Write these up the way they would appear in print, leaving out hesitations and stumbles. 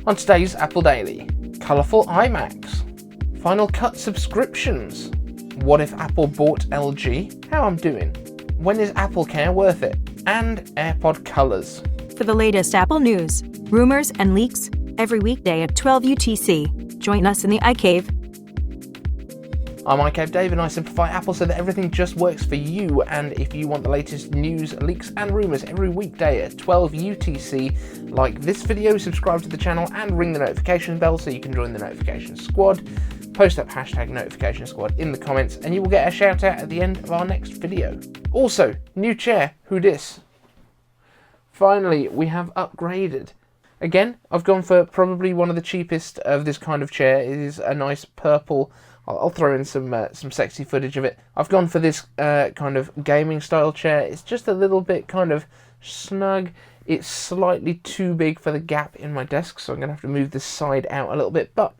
On today's Apple Daily, colourful iMacs, Final Cut subscriptions, what if Apple bought LG, how I'm doing, when is AppleCare worth it, and AirPod Colours. For the latest Apple news, rumors, and leaks, every weekday at 12 UTC, join us in the iCave. I'm iCave Dave and I simplify Apple so that everything just works for you, and if you want the latest news, leaks and rumours every weekday at 12 UTC, like this video, subscribe to the channel and ring the notification bell so you can join the notification squad. Post up hashtag notification squad in the comments and you will get a shout out at the end of our next video. Also, new chair, who dis? Finally, we have upgraded. Again, I've gone for probably one of the cheapest of this kind of chair. It is a nice purple. I'll throw in some sexy footage of it. I've gone for this kind of gaming style chair. It's just a little bit kind of snug. It's slightly too big for the gap in my desk, so I'm going to have to move this side out a little bit. But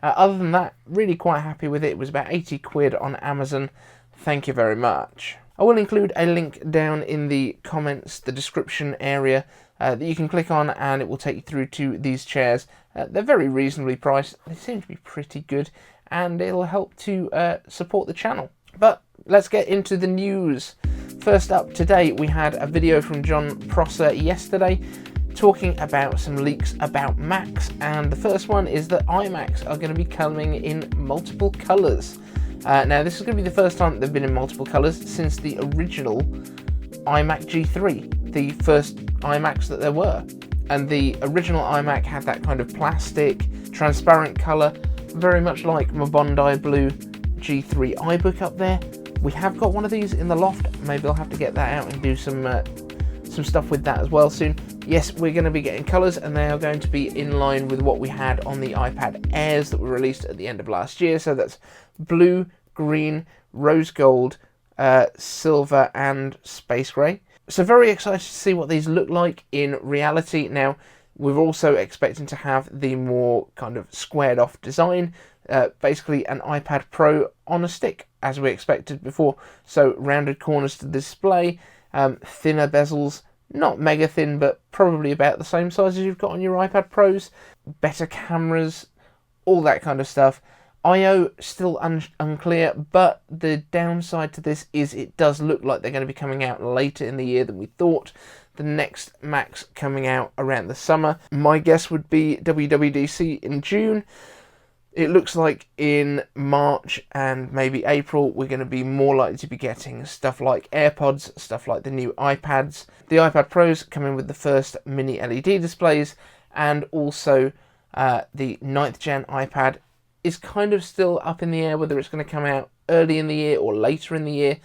other than that, really quite happy with it. It was about 80 quid on Amazon. Thank you very much. I will include a link down in the comments, the description area, that you can click on and it will take you through to these chairs. They're very reasonably priced. They seem to be pretty good and it'll help to support the channel. But let's get into the news. First up today, we had a video from John Prosser yesterday talking about some leaks about Macs, and the first one is that iMacs are going to be coming in multiple colours. Now this is going to be the first time they've been in multiple colours since the original iMac G3, the first iMacs that there were. And the original iMac had that kind of plastic, transparent colour, very much like my Bondi Blue G3 iBook up there. We have got one of these in the loft. Maybe I'll have to get that out and do some stuff with that as well soon. Yes, we're going to be getting colours and they are going to be in line with what we had on the iPad Airs that were released at the end of last year. So that's blue, green, rose gold, silver and space grey. So very excited to see what these look like in reality. Now, we're also expecting to have the more kind of squared off design, basically an iPad Pro on a stick, as we expected before. So rounded corners to the display, thinner bezels, not mega thin, but probably about the same size as you've got on your iPad Pros, better cameras, all that kind of stuff. I/O still unclear, but the downside to this is it does look like they're going to be coming out later in the year than we thought. The next Macs coming out around the summer. My guess would be WWDC in June. It looks like in March and maybe April we're going to be more likely to be getting stuff like AirPods, stuff like the new iPads. The iPad Pros come in with the first mini LED displays, and also the 9th gen iPad is kind of still up in the air whether it's going to come out early in the year or later in the year.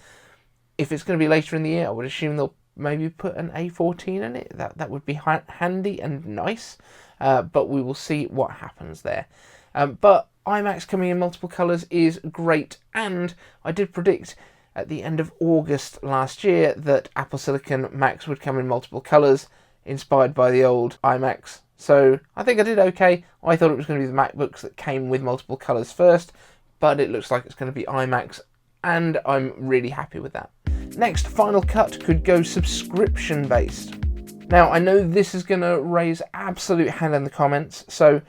If it's going to be later in the year, I would assume they'll maybe put an A14 in it. That would be handy and nice, but we will see what happens there. But iMacs coming in multiple colours is great, and I did predict at the end of August last year that Apple Silicon Macs would come in multiple colours, inspired by the old iMacs. So I think I did okay. I thought it was going to be the MacBooks that came with multiple colours first, but it looks like it's going to be iMacs, and I'm really happy with that. Next, Final Cut could go subscription based. Now I know this is going to raise absolute hell in the comments, so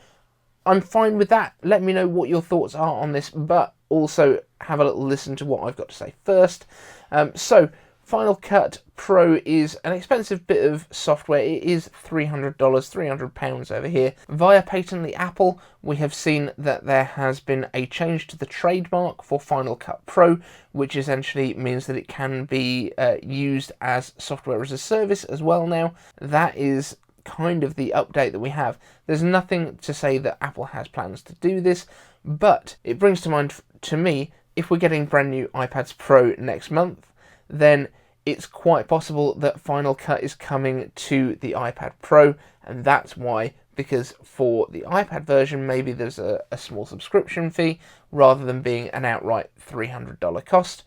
I'm fine with that. Let me know what your thoughts are on this, but also have a little listen to what I've got to say first. So Final Cut Pro is an expensive bit of software. It is $300, £300 over here. Via Patently Apple, we have seen that there has been a change to the trademark for Final Cut Pro, which essentially means that it can be used as software as a service as well now. That is kind of the update that we have. There's nothing to say that Apple has plans to do this, but it brings to mind to me, if we're getting brand new iPads Pro next month, then it's quite possible that Final Cut is coming to the iPad Pro, and that's why, because for the iPad version maybe there's a small subscription fee rather than being an outright $300 cost.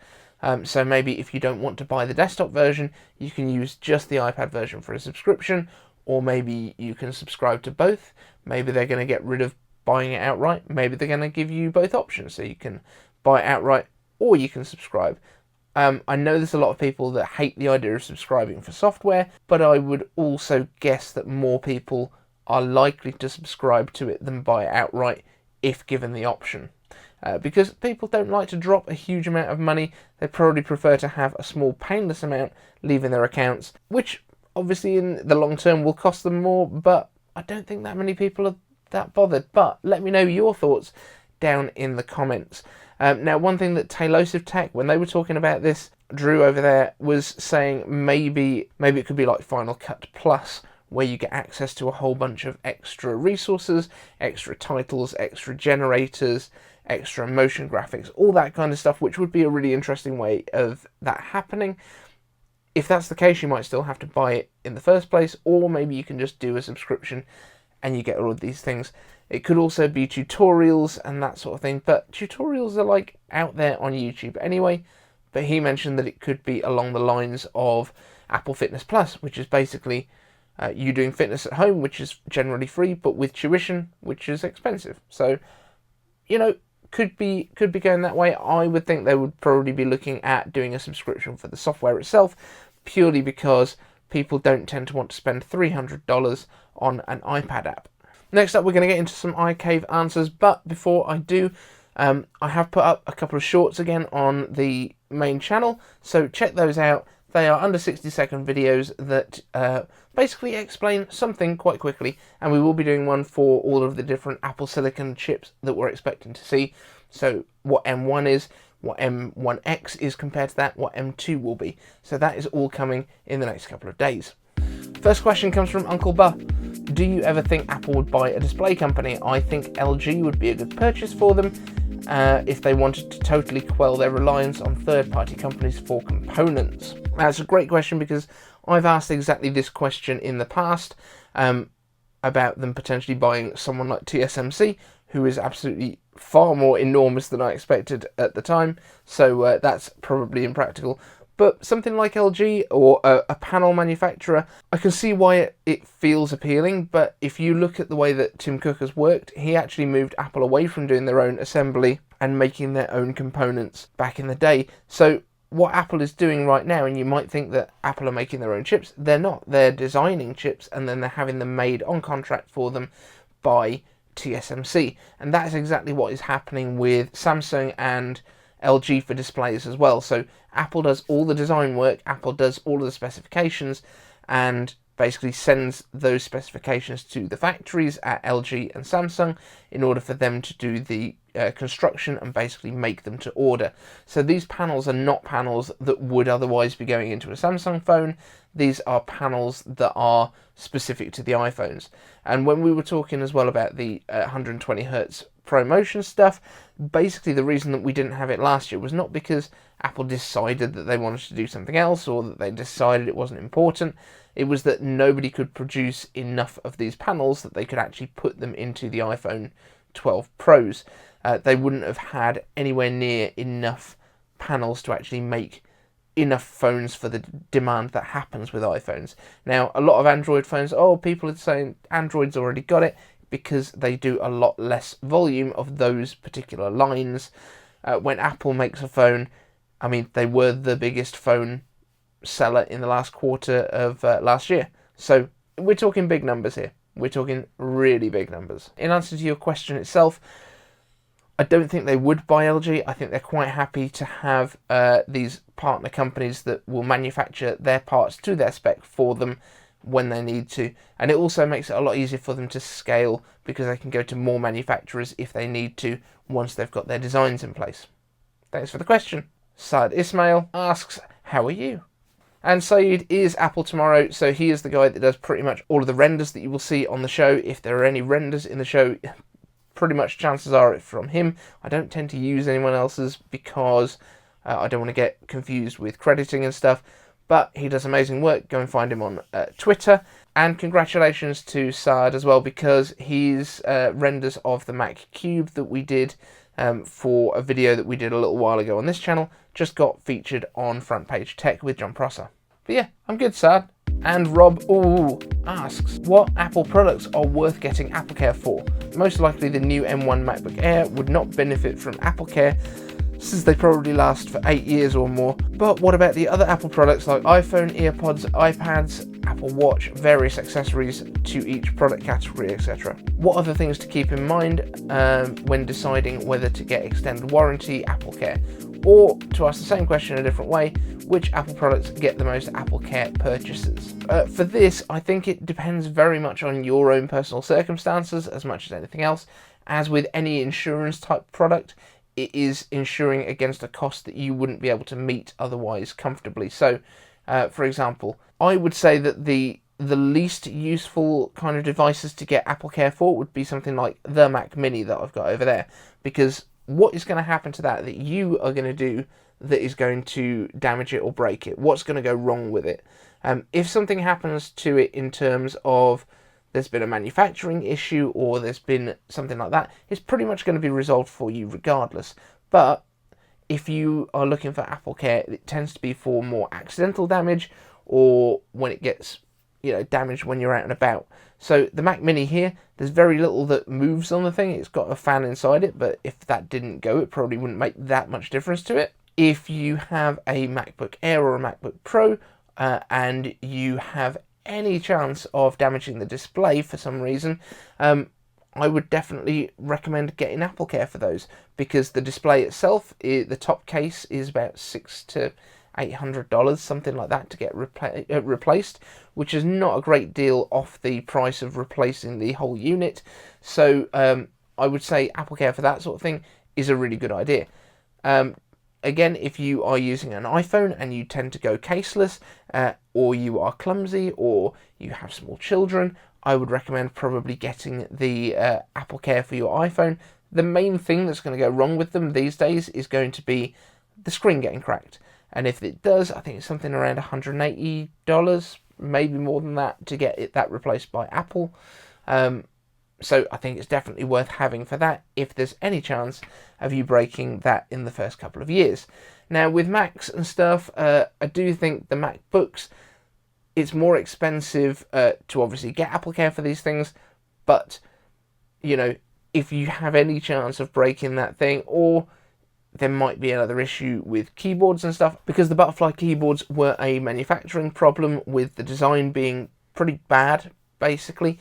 So maybe if you don't want to buy the desktop version, you can use just the iPad version for a subscription, or maybe you can subscribe to both. Maybe they're going to get rid of buying it outright. Maybe they're going to give you both options, so you can buy it outright or you can subscribe. I know there's a lot of people that hate the idea of subscribing for software, but I would also guess that more people are likely to subscribe to it than buy it outright if given the option. Because people don't like to drop a huge amount of money, they probably prefer to have a small painless amount leaving their accounts, which obviously in the long term will cost them more, but I don't think that many people are that bothered. But let me know your thoughts down in the comments. Now, one thing that Tailosive Tech, when they were talking about this, Drew over there was saying maybe it could be like Final Cut Plus, where you get access to a whole bunch of extra resources, extra titles, extra generators, extra motion graphics, all that kind of stuff, which would be a really interesting way of that happening. If that's the case, you might still have to buy it in the first place, or maybe you can just do a subscription and you get all of these things. It could also be tutorials and that sort of thing, but tutorials are like out there on YouTube anyway. But he mentioned that it could be along the lines of Apple Fitness Plus, which is basically you doing fitness at home, which is generally free, but with tuition, which is expensive. So, you know, could be going that way. I would think they would probably be looking at doing a subscription for the software itself, purely because people don't tend to want to spend $300 on an iPad app. Next up, we're going to get into some iCave answers, but before I do, I have put up a couple of shorts again on the main channel, so check those out. They are under 60-second videos that basically explain something quite quickly, and we will be doing one for all of the different Apple Silicon chips that we're expecting to see. So what M1 is, what M1X is compared to that, what M2 will be. So that is all coming in the next couple of days. First question comes from Unkle Buh. Do you ever think Apple would buy a display company? I think LG would be a good purchase for them if they wanted to totally quell their reliance on third-party companies for components. That's a great question, because I've asked exactly this question in the past about them potentially buying someone like TSMC, who is absolutely far more enormous than I expected at the time, so that's probably impractical. But something like LG or a panel manufacturer, I can see why it feels appealing, but if you look at the way that Tim Cook has worked, he actually moved Apple away from doing their own assembly and making their own components back in the day. So what Apple is doing right now, and you might think that Apple are making their own chips, they're not. They're designing chips and then they're having them made on contract for them by TSMC. And that's exactly what is happening with Samsung and LG for displays as well. So Apple does all the design work, Apple does all of the specifications, and basically sends those specifications to the factories at LG and Samsung in order for them to do the construction and basically make them to order. So these panels are not panels that would otherwise be going into a Samsung phone. These are panels that are specific to the iPhones. And when we were talking as well about the 120 Hertz ProMotion stuff, basically the reason that we didn't have it last year was not because Apple decided that they wanted to do something else or that they decided it wasn't important. It was that nobody could produce enough of these panels that they could actually put them into the iPhone 12 Pros. They wouldn't have had anywhere near enough panels to actually make enough phones for the demand that happens with iPhones. Now, a lot of Android phones, people are saying Android's already got it, because they do a lot less volume of those particular lines. When Apple makes a phone, I mean, they were the biggest phone seller in the last quarter of last year. So we're talking big numbers here. We're talking really big numbers. In answer to your question itself, I don't think they would buy LG. I think they're quite happy to have these partner companies that will manufacture their parts to their spec for them when they need to. And it also makes it a lot easier for them to scale, because they can go to more manufacturers if they need to once they've got their designs in place. Thanks for the question. Saad Ismail asks, how are you? And Saeed is Apple Tomorrow, so he is the guy that does pretty much all of the renders that you will see on the show. If there are any renders in the show, pretty much chances are it's from him. I don't tend to use anyone else's because I don't want to get confused with crediting and stuff. But he does amazing work. Go and find him on Twitter. And congratulations to Saad as well, because his renders of the Mac Cube that we did for a video that we did a little while ago on this channel just got featured on Front Page Tech with John Prosser. But yeah, I'm good, Saad. And Rob asks, what Apple products are worth getting AppleCare for? Most likely the new M1 MacBook Air would not benefit from AppleCare, since they probably last for 8 years or more. But what about the other Apple products like iPhone, earpods, iPads, Apple Watch, various accessories to each product category, etc. What other things to keep in mind when deciding whether to get extended warranty, AppleCare? Or, to ask the same question a different way, which Apple products get the most AppleCare purchases? For this, I think it depends very much on your own personal circumstances as much as anything else. As with any insurance type product, it is insuring against a cost that you wouldn't be able to meet otherwise comfortably. So, for example, I would say that the least useful kind of devices to get AppleCare for would be something like the Mac Mini that I've got over there, because what is going to happen to that you are going to do that is going to damage it or break it? What's going to go wrong with it? If something happens to it in terms of there's been a manufacturing issue or there's been something like that, it's pretty much going to be resolved for you regardless. But if you are looking for AppleCare, it tends to be for more accidental damage or when it gets damaged when you're out and about. So the Mac Mini here, there's very little that moves on the thing. It's got a fan inside it, but if that didn't go, it probably wouldn't make that much difference to it. If you have a MacBook Air or a MacBook Pro and you have any chance of damaging the display for some reason, I would definitely recommend getting AppleCare for those, because the display itself, the top case is about $600 to $800, something like that, to get replaced, which is not a great deal off the price of replacing the whole unit. So I would say AppleCare for that sort of thing is a really good idea. Again, if you are using an iPhone and you tend to go caseless, or you are clumsy, or you have small children, I would recommend probably getting the AppleCare for your iPhone. The main thing that's going to go wrong with them these days is going to be the screen getting cracked. And if it does, I think it's something around $180, maybe more than that, to get that replaced by Apple. So I think it's definitely worth having for that if there's any chance of you breaking that in the first couple of years. Now with Macs and stuff, I do think the MacBooks, it's more expensive to obviously get AppleCare for these things, but if you have any chance of breaking that thing, or there might be another issue with keyboards and stuff, because the butterfly keyboards were a manufacturing problem with the design being pretty bad, basically.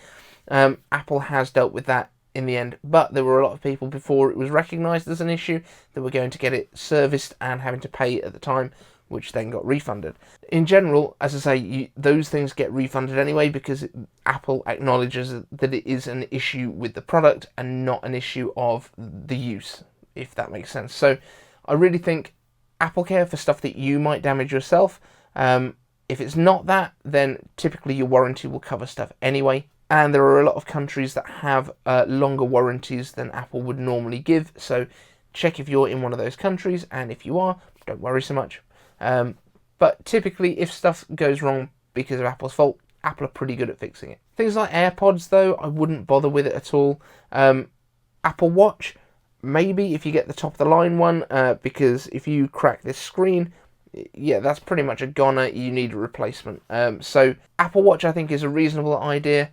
Apple has dealt with that in the end, but there were a lot of people before it was recognised as an issue that were going to get it serviced and having to pay at the time, which then got refunded. In general, as I say, those things get refunded anyway, because Apple acknowledges that it is an issue with the product and not an issue of the use, if that makes sense. So I really think AppleCare for stuff that you might damage yourself. If it's not that, then typically your warranty will cover stuff anyway. And there are a lot of countries that have longer warranties than Apple would normally give. So check if you're in one of those countries, and if you are, don't worry so much. But typically, if stuff goes wrong because of Apple's fault, Apple are pretty good at fixing it. Things like AirPods, though, I wouldn't bother with it at all. Apple Watch, maybe if you get the top of the line one, because if you crack this screen, yeah, that's pretty much a goner. You need a replacement. So Apple Watch, I think, is a reasonable idea.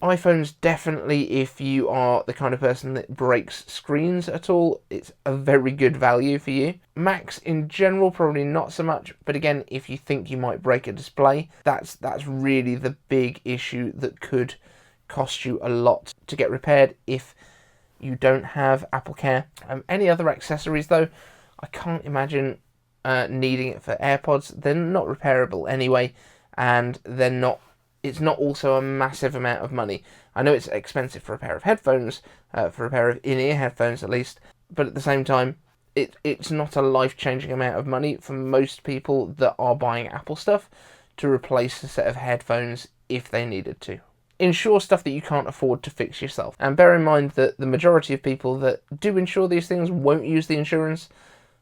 iPhones, definitely, if you are the kind of person that breaks screens at all, it's a very good value for you. Macs in general, probably not so much, but again, if you think you might break a display, that's really the big issue that could cost you a lot to get repaired if you don't have AppleCare. Any other accessories, though, I can't imagine needing it for AirPods. They're not repairable anyway, and it's not also a massive amount of money. I know it's expensive for a pair of headphones, for a pair of in-ear headphones at least, but at the same time, it's not a life-changing amount of money for most people that are buying Apple stuff to replace a set of headphones if they needed to. Insure stuff that you can't afford to fix yourself. And bear in mind that the majority of people that do insure these things won't use the insurance,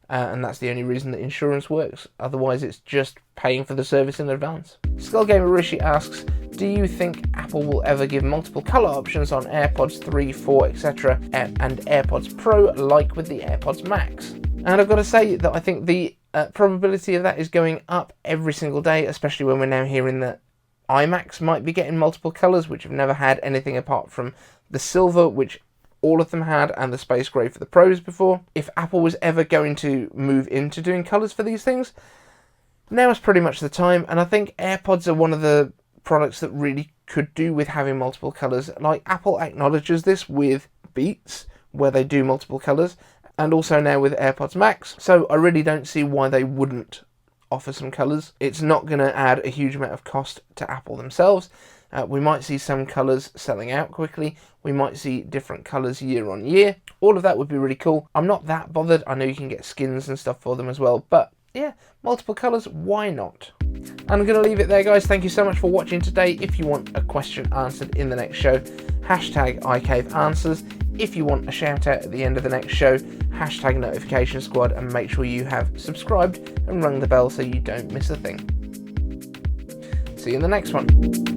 and that's the only reason that insurance works. Otherwise, it's just paying for the service in advance. Skullgamer Rishi asks, do you think Apple will ever give multiple colour options on AirPods 3, 4, etc. and AirPods Pro, like with the AirPods Max? And I've got to say that I think the probability of that is going up every single day, especially when we're now hearing that iMacs might be getting multiple colours, which have never had anything apart from the silver, which all of them had, and the space grey for the Pros before. If Apple was ever going to move into doing colours for these things, now is pretty much the time, and I think AirPods are one of the products that really could do with having multiple colours. Like Apple acknowledges this with Beats, where they do multiple colours, and also now with AirPods Max. So I really don't see why they wouldn't offer some colours. It's not going to add a huge amount of cost to Apple themselves. We might see some colours selling out quickly. We might see different colours year on year. All of that would be really cool. I'm not that bothered. I know you can get skins and stuff for them as well, but yeah, multiple colours, why not? I'm going to leave it there, guys. Thank you so much for watching today. If you want a question answered in the next show, hashtag iCave answers. If you want a shout out at the end of the next show, hashtag notification squad, and make sure you have subscribed and rung the bell so you don't miss a thing. See you in the next one.